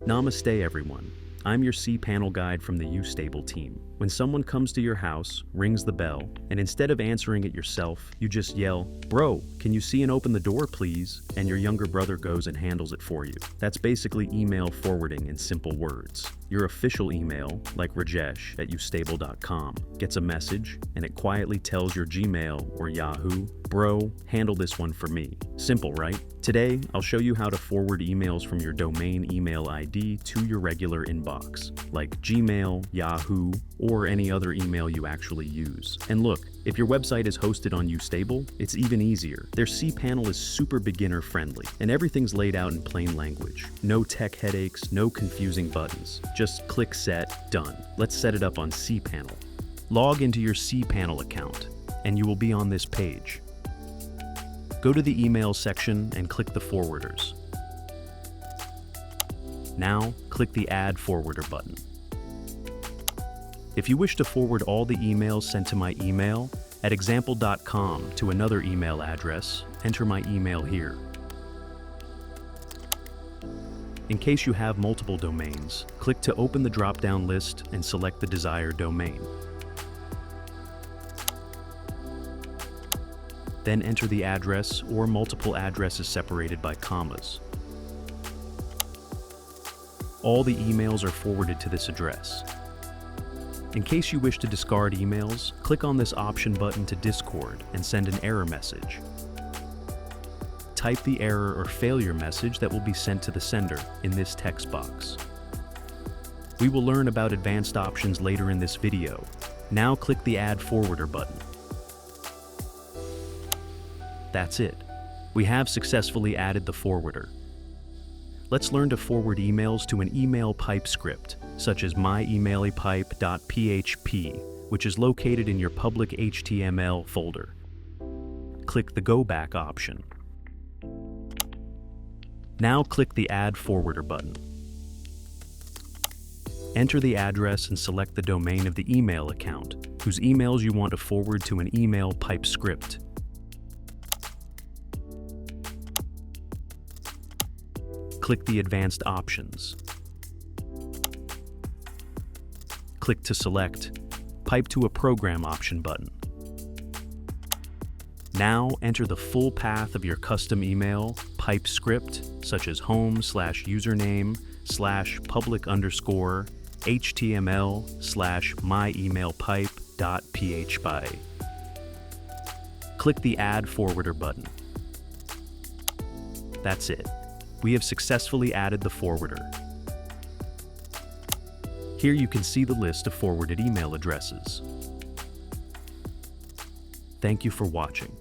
Namaste everyone. I'm your cPanel guide from the YouStable team. When someone comes to your house, rings the bell, and instead of answering it yourself, you just yell, "Bro, can you see and open the door please?" And your younger brother goes and handles it for you. That's basically email forwarding in simple words. Your official email, like Rajesh at YouStable.com, gets a message and it quietly tells your Gmail or Yahoo, "Bro, handle this one for me." Simple, right? Today, I'll show you how to forward emails from your domain email ID to your regular inbox, like Gmail, Yahoo, or any other email you actually use. And look, if your website is hosted on YouStable, it's even easier. Their cPanel is super beginner friendly, and everything's laid out in plain language. No tech headaches, no confusing buttons. Just click set, done. Let's set it up on cPanel. Log into your cPanel account, and you will be on this page. Go to the email section and click the forwarders. Now, click the Add Forwarder button. If you wish to forward all the emails sent to my email at example.com to another email address, enter my email here. In case you have multiple domains, click to open the drop-down list and select the desired domain. Then enter the address or multiple addresses separated by commas. All the emails are forwarded to this address. In case you wish to discard emails, click on this option button to Discord and send an error message. Type the error or failure message that will be sent to the sender in this text box. We will learn about advanced options later in this video. Now click the Add Forwarder button. That's it. We have successfully added the forwarder. Let's learn to forward emails to an email pipe script, such as myemailypipe.php, which is located in your public HTML folder. Click the Go Back option. Now click the Add Forwarder button. Enter the address and select the domain of the email account, whose emails you want to forward to an email pipe script. Click the Advanced Options. Click to select Pipe to a Program option button. Now enter the full path of your custom email pipe script, such as home/username/public_HTML/myemailpipe.php. Click the Add Forwarder button. That's it. We have successfully added the forwarder. Here you can see the list of forwarded email addresses. Thank you for watching.